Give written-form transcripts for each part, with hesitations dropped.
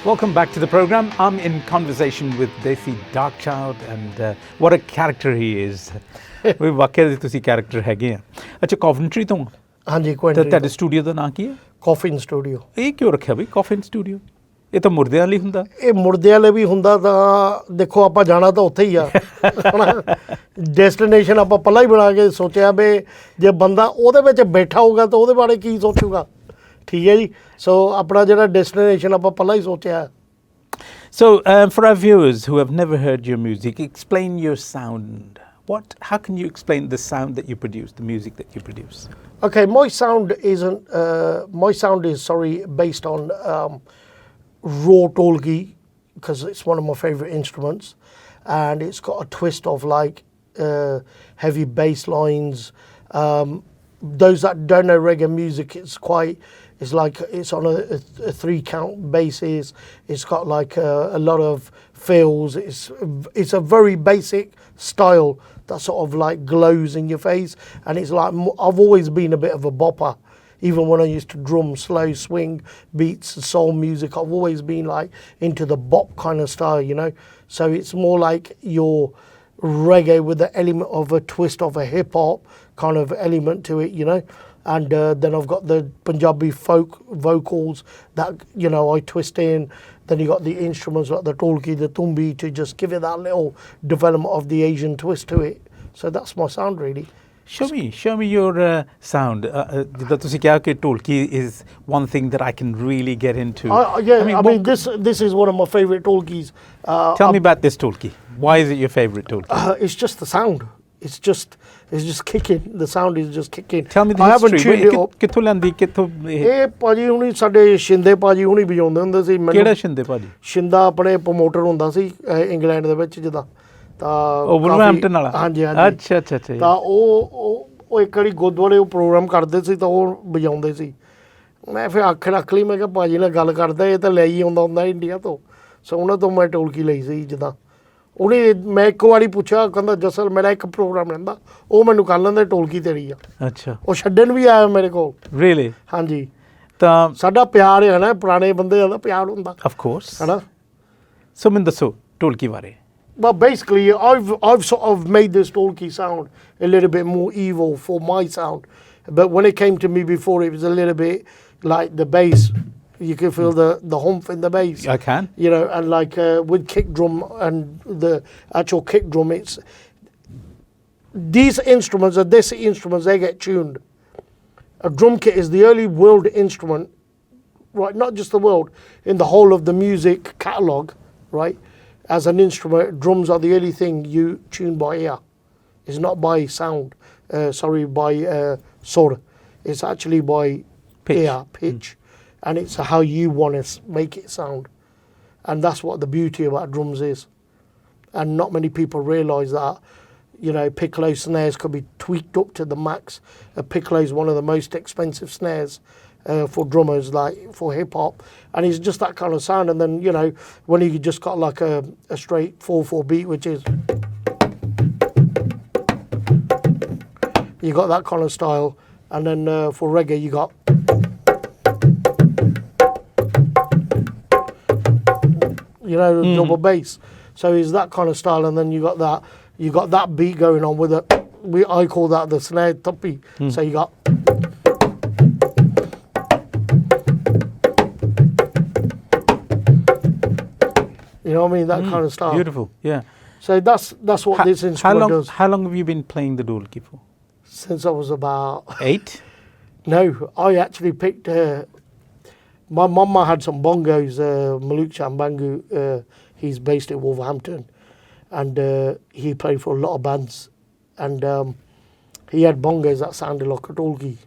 Welcome back to the program. I'm in conversation with Desi Darkchild and what a character he is. We ਵਾਕਿਆ ਦੇ ਤੁਸੀਂ character ਹੈਗੇ ਆ। ਅੱਛਾ Coventry ਤੋਂ ਹਾਂਜੀ ਕੁਇੰਟਰੀ ਤੁਹਾਡੇ ਸਟੂਡੀਓ ਦਾ ਨਾਂ ਕੀ ਹੈ? ਕਾਫਿਨ ਸਟੂਡੀਓ। ਇਹ ਕਿਉਂ ਰੱਖਿਆ ਬਈ ਕਾਫਿਨ ਸਟੂਡੀਓ? ਇਹ ਤਾਂ ਮੁਰਦਿਆਂ ਲਈ ਹੁੰਦਾ। ਇਹ ਮੁਰਦਿਆਂ ਲਈ ਵੀ ਹੁੰਦਾ ਤਾਂ ਦੇਖੋ ਆਪਾਂ ਜਾਣਾ ਤਾਂ ਉੱਥੇ ਹੀ ਆ ਡੈਸਟੀਨੇਸ਼ਨ ਆਪਾਂ ਪਹਿਲਾਂ ਹੀ ਬਣਾ ਕੇ ਸੋਚਿਆ ਵੀ ਜੇ ਬੰਦਾ ਉਹਦੇ ਵਿੱਚ ਬੈਠਾ ਹੋਊਗਾ ਤਾਂ ਉਹਦੇ ਬਾਰੇ ਕੀ ਸੋਚੂਗਾ ਠੀਕ ਹੈ ਜੀ ਸੋ ਆਪਣਾ ਜਿਹੜਾ ਡੈਸਟੀਨੇਸ਼ਨ ਆਪਾਂ ਪਹਿਲਾਂ ਹੀ ਸੋਚਿਆ So for our viewers who have never heard your music, explain your sound. How can you explain the sound that you produce, the music that you produce? Okay, my sound is based on raw dolgi because it's one of my favorite instruments and it's got a twist of like heavy bass lines. Those that don't know reggae music, it's like it's on a 3 count basis. It's got like a lot of fills. It's a very basic style that sort of like glows in your face, and it's like I've always been a bit of a bopper. Even when I used to drum slow swing beats and soul music, I've always been like into the bop kind of style, you know. So it's more like your reggae with the element of a twist of a hip hop kind of element to it, you know. And then I've got the Punjabi folk vocals that, you know, I twist in. Then you got the instruments like the tolki, the tumbi to just give it that little development of the Asian twist to it. So that's my sound really. Show me your sound. ਜਿੱਦਾਂ ਤੁਸੀਂ ਕਿਹਾ ਕਿ ਢੋਲਕੀ is one thing that I can really get into. I mean this is one of my favorite tolkis. Tell me about this tolki. Why is it your favorite tolki? It's just the sound. It's just kicking. The sound is just kicking. Tell me the history. ਕਿੱਥੋਂ ਲੈਂਦੀ ਕਿੱਥੋਂ ਇਹ ਭਾਜੀ ਹੁਣੀ ਸਾਡੇ ਸ਼ਿੰਦੇ ਭਾਜੀ ਹੁਣੀ ਵਜਾਉਂਦੇ ਹੁੰਦੇ ਸੀ ਕਿਹੜਾ ਸ਼ਿੰਦੇ ਭਾਜੀ? ਸ਼ਿੰਦਾ ਆਪਣੇ ਪ੍ਰੋਮੋਟਰ ਹੁੰਦਾ ਸੀ ਇੰਗਲੈਂਡ ਦੇ ਵਿੱਚ ਜਿੱਦਾਂ ਤਾਂ ਉਹ ਵੁਲਵਰਹੈਂਪਟਨ ਵਾਲਾ ਹਾਂਜੀ ਹਾਂਜੀ ਅੱਛਾ ਤਾਂ ਉਹ ਇੱਕ ਵਾਰੀ ਗੁਰਦੁਆਰੇ ਉਹ ਪ੍ਰੋਗਰਾਮ ਕਰਦੇ ਸੀ ਤਾਂ ਉਹ ਵਜਾਉਂਦੇ ਸੀ ਮੈਂ ਫਿਰ ਅੱਖ ਰੱਖ ਲਈ ਮੈਂ ਕਿਹਾ ਭਾਜੀ ਨਾਲ ਗੱਲ ਕਰਦਾ ਇਹ ਤਾਂ ਲੈ ਹੀ ਆਉਂਦਾ ਹੁੰਦਾ ਇੰਡੀਆ ਤੋਂ ਸੋ ਉਹਨਾਂ ਤੋਂ ਮੈਂ ਢੋਲਕੀ ਲਈ ਸੀ ਜਿੱਦਾਂ ਉਹਨੇ ਮੈਂ ਇੱਕ ਵਾਰੀ ਪੁੱਛਿਆ ਕਹਿੰਦਾ ਜਸਲ ਮੇਰਾ ਇੱਕ ਪ੍ਰੋਗਰਾਮ ਰਹਿੰਦਾ ਉਹ ਮੈਨੂੰ ਕਰ ਲੈਂਦਾ ਢੋਲਕੀ ਤੇਰੀ ਆ ਅੱਛਾ ਉਹ ਛੱਡਣ ਵੀ ਆਇਆ ਮੇਰੇ ਕੋਲ ਰੀਅਲੀ ਹਾਂਜੀ ਤਾਂ ਸਾਡਾ ਪਿਆਰ ਹੈ ਨਾ ਪੁਰਾਣੇ ਬੰਦਿਆਂ ਦਾ ਪਿਆਰ ਹੁੰਦਾ ਆਫ ਕੋਰਸ ਹੈ ਨਾ ਸੋ ਮੈਨੂੰ ਦੱਸੋ ਢੋਲਕੀ ਬਾਰੇ Well, basically, I've sort of made this dolky sound a little bit more evil for my sound. But when it came to me before, it was a little bit like the bass. You can feel the hump in the bass. I can. You know, and like with kick drum and the actual kick drum, these instruments, the Desi instruments, they get tuned. A drum kit is the early world instrument, right? Not just the world, in the whole of the music catalogue, right? As an instrument, drums are the only thing you tune by ear. It's not by sound. By sword. It's actually by pitch. And it's how you want to make it sound. And that's what the beauty about drums is. And not many people realise that, you know, piccolo snares could be tweaked up to the max. A piccolo is one of the most expensive snares for drummers, like for hip hop, and it's just that kind of sound. And then you know when you just got like a straight 4/4 beat, which is you got that kind of style, and then for reggae you got you know double bass. So it's that kind of style, and then you got that beat going on with it. I call that the snare tuppy. So you got. You know what I mean? That kind of style. Beautiful, yeah. So that's what this instrument does. How long have you been playing the dholki for? Since I was about 8. No, I actually picked. My mama had some bongos. Maluk Chambangu, he's based in Wolverhampton, and he played for a lot of bands, and he had bongos that sounded like a dholki,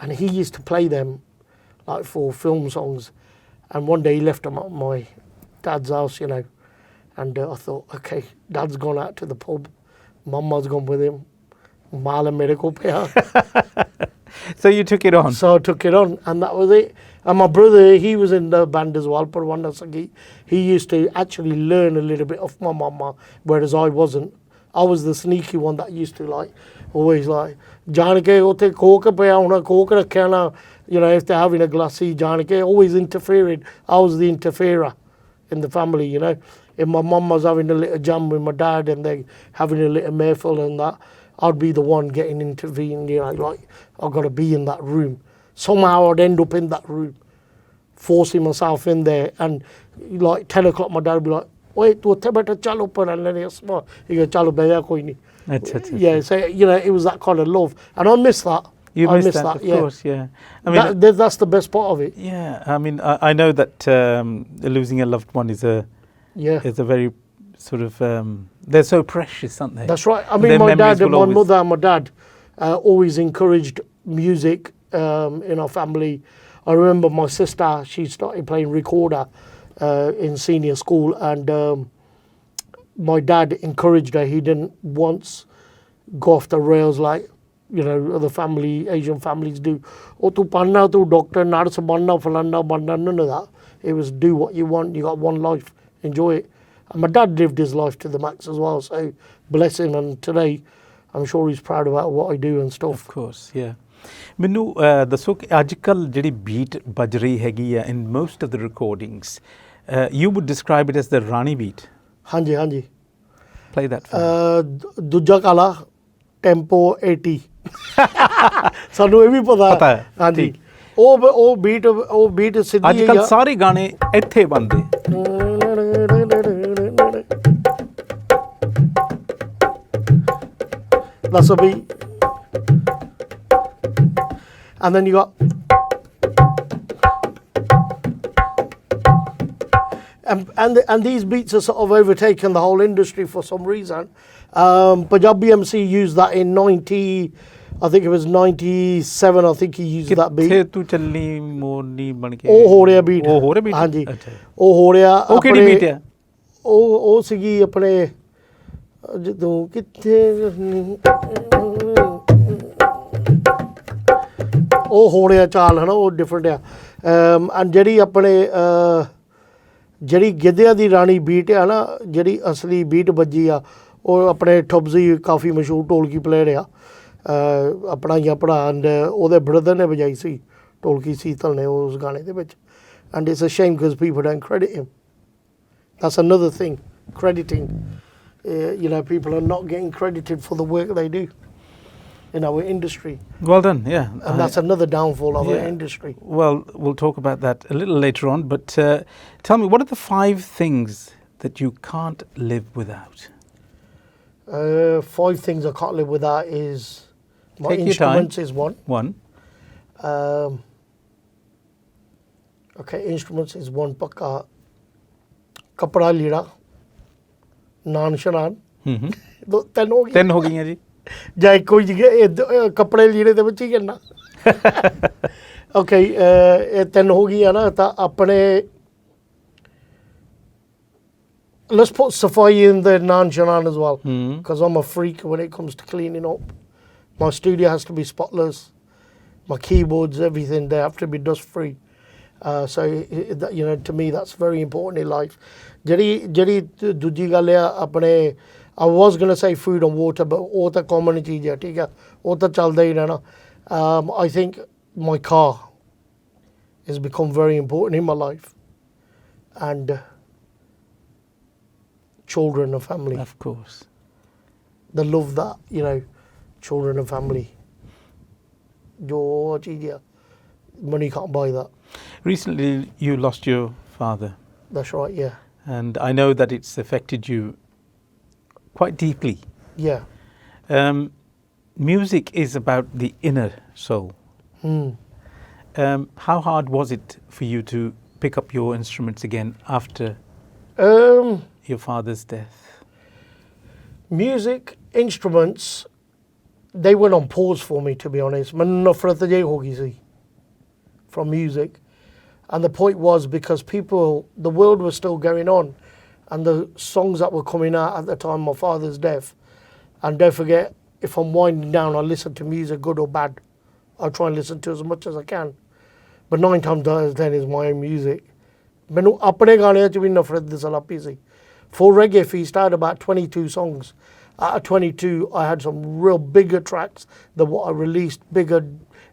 and he used to play them like for film songs, and one day he left them at my dad's house, you know, and I thought, okay, dad's gone out to the pub, mama's gone with him, mala medical paya. So you took it on? So I took it on, and that was it. And my brother, he was in the band as well, Parwanda Sagi. He used to actually learn a little bit off my mama, whereas I wasn't. I was the sneaky one that used to like, always like, ਜਾਣ ਕੇ ਉੱਥੇ Coke ਪਿਆ ਹੋਣਾ Coke ਰੱਖਿਆ ਨਾ You know, if they're having a glassy, Janike, always interfering. I was the interferer in the family, you know. If my mum was having a little jam with my dad and they having a little mayful and that, I'd be the one getting intervened, you know, like, I've got to be in that room. Somehow I'd end up in that room, forcing myself in there. And like 10 o'clock, my dad would be like, wait, tu uthe beta chal upar, and then he'd smile. He'd go, chalo bhaiya koi nahi. Yeah, so, you know, it was that kind of love. And I miss that. You I miss that, of course, yeah. I mean, that's the best part of it. yeah, I mean, I know that losing a loved one is a very sort of, they're so precious, aren't they? That's right. I mean, my dad and my mother and my dad always encouraged music in our family. I remember my sister, she started playing recorder in senior school, and my dad encouraged her. He didn't once go off the rails like, you know, other Asian families do. Oh, tu panna, tu doctor, nurse, banna, falana, banna, none of that. It was do what you want. You got one life, enjoy it. And my dad lived his life to the max as well. So bless him. And today, I'm sure he's proud about what I do and stuff. Of course, yeah. ਮੈਨੂੰ ਦੱਸੋ ਕਿ ਅੱਜ ਕੱਲ ਜਿਹੜੀ beat ਵੱਜ ਰਹੀ ਹੈਗੀ ਆ in most of the recordings, you would describe it as the Rani beat. ਹਾਂਜੀ ਹਾਂਜੀ. Play that for me. ਦੂਜਾ ਕਾਲਾ ਟੈਂਪੋ 80. ਸਾਨੂੰ ਇਹ ਵੀ ਪਤਾ ਹੈ. ਹਾਂਜੀ. ਉਹ ਬੀਟ ਸਿੱਧੀ ਅੱਜ ਕੱਲ ਸਾਰੇ ਗਾਣੇ ਇੱਥੇ ਬਣਦੇ. That's a beat. And then you got, and these beats are sort of overtaken the whole industry for some reason. Punjabi MC used that in 90, I think it was 97. I think he used that beat. ਕਿੱਥੇ ਤੂੰ ਚੱਲੀ ਮੋਰਨੀ ਬਣ ਕੇ ਉਹ ਹੋ ਰਿਹਾ beat. ਉਹ ਹੋ ਰਿਹਾ beat. ਹਾਂਜੀ. ਉਹ ਹੋ ਰਿਹਾ. ਉਹ ਕਿਹੜੀ beat ਹੈ? ਉਹ ਸੀਗੀ ਆਪਣੇ ਜਦੋਂ ਕਿੱਥੇ ਉਹ ਹੋ ਰਿਹਾ ਚਾਲ ਹੈ ਨਾ, ਉਹ ਡਿਫਰੈਂਟ ਆ. ਐਂਡ ਜਿਹੜੀ ਆਪਣੇ ਜਿਹੜੀ ਗਿੱਧਿਆਂ ਦੀ ਰਾਣੀ ਬੀਟ ਆ ਨਾ, ਜਿਹੜੀ ਅਸਲੀ ਬੀਟ ਵੱਜੀ ਆ, ਉਹ ਆਪਣੇ ਠੁਬਜ਼ੀ ਕਾਫੀ ਮਸ਼ਹੂਰ ਢੋਲਕੀ ਪਲੇਅਰ ਆ, ਆਪਣਾ ਹੀ ਆਪਣਾ, ਐਂਡ ਉਹਦੇ ਬ੍ਰਦਰ ਨੇ ਵਜਾਈ ਸੀ ਢੋਲਕੀ, ਸੀਤਲ ਨੇ, ਉਸ ਗਾਣੇ ਦੇ ਵਿੱਚ. And it's a shame because people don't credit him. That's another thing, crediting. You know, people are not getting credited for the work they do in our industry. Well done, yeah. And that's another downfall of our industry. Well, we'll talk about that a little later on, but tell me, what are the 5 things that you can't live without? 5 things I can't live without is my Take instruments is one. One. Okay, instruments is one. Pakka. Kapra lira. Naan shanan. ਤਿੰਨ ਹੋ ਗਈਆਂ. 3 ਹੋ ਗਈਆਂ ਜੀ. ਜਾਂ ਇੱਕੋ ਹੀ ਕੱਪੜੇ ਲੀੜੇ ਦੇ ਵਿੱਚ ਹੀ ਕਰਨਾ. ਓਕੇ, ਇਹ 3 ਹੋ ਗਈਆਂ ਨਾ. ਤਾਂ ਆਪਣੇ let's put Safai in the Nan Shanan as well, because I'm a freak when it comes to cleaning up. My studio has to be spotless. My keyboards, everything, they have to be dust free. So you know, to me that's very important in life. ਜਿਹੜੀ ਦੂਜੀ ਗੱਲ ਆ ਆਪਣੇ, I was going to say food and water, but ਉਹ ਤਾਂ common ਚੀਜ਼ ਹੈ, ਠੀਕ ਹੈ, ਉਹ ਤਾਂ ਚੱਲਦਾ ਹੀ ਰਹਿਣਾ. I think my car has become very important in my life, and children and family. Of course. The love that, you know, children and family. Jo cheez hai, money can't buy that. Recently, you lost your father. That's right, yeah. And I know that it's affected you quite deeply. Yeah. Music is about the inner soul. How hard was it for you to pick up your instruments again after your father's death? Music, instruments, they went on pause for me, to be honest. Main nafrat je ho gayi si from music. And the point was because the world was still going on, and the songs that were coming out at the time of my father's death. And don't forget, if I'm winding down, I listen to music, good or bad. I try and listen to as much as I can. But 9 times out of 10 is my own music. ਮੈਨੂੰ ਆਪਣੇ ਗਾਣਿਆਂ 'ਚ ਵੀ ਨਫ਼ਰਤ ਦਿਸਣ ਲੱਗ ਪਈ ਸੀ. For reggae feast, I had about 22 songs. at 22, I had some real bigger tracks than what I released, bigger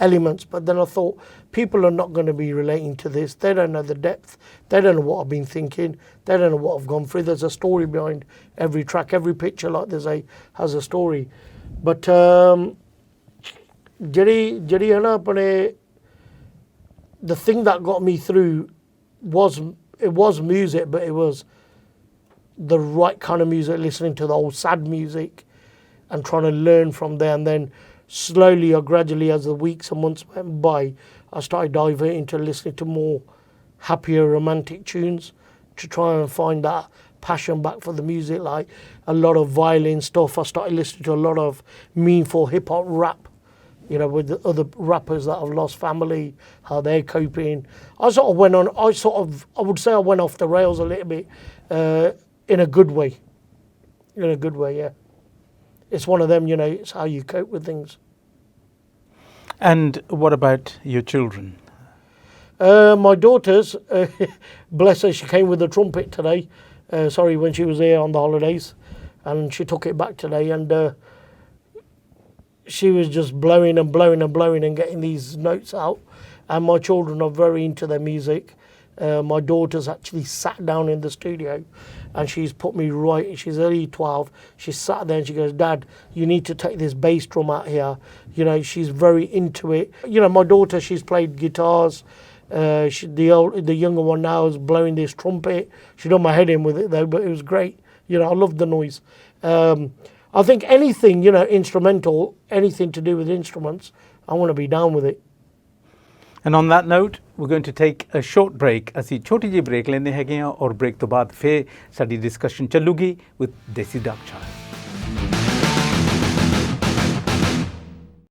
elements. But then I thought, people are not going to be relating to this. They don't know the depth. They don't know what I've been thinking. They don't know what I've gone through. There's a story behind every track, every picture, like has a story. But ਜਿਹੜੀ ਹੈ ਨਾ ਆਪਣੇ the thing that got me through was music, but it was the right kind of music, listening to the old sad music and trying to learn from there. And then slowly or gradually, as the weeks and months went by, I started diverting to listening to more happier romantic tunes to try and find that passion back for the music, like a lot of violin stuff. I started listening to a lot of meaningful hip hop rap, you know, with the other rappers that have lost family, how they're coping. I would say I went off the rails a little bit in a good way. In a good way, yeah. It's one of them, you know, it's how you cope with things. And what about your children? My daughters, bless her, she came with a trumpet today. When she was here on the holidays, and she took it back today, and she was just blowing and blowing and blowing and getting these notes out. And my children are very into their music. My daughter's actually sat down in the studio and she's put me right. She's only 12. She sat there and she goes, "Dad, you need to take this bass drum out here." You know, she's very into it. You know, my daughter, she's played guitars. The younger one now is blowing this trumpet. She done my head in with it though, but it was great. You know, I love the noise. I think anything, you know, instrumental, anything to do with instruments, I want to be down with it. And on that note, we're going to take a short break. ਅਸੀਂ ਛੋਟੀ ਜਿਹੀ break ਲੈਂਦੇ ਹੈਗੇ ਹਾਂ, ਔਰ break ਤੋਂ ਬਾਅਦ ਫਿਰ ਸਾਡੀ discussion ਚੱਲੂਗੀ with Desi Dark Child.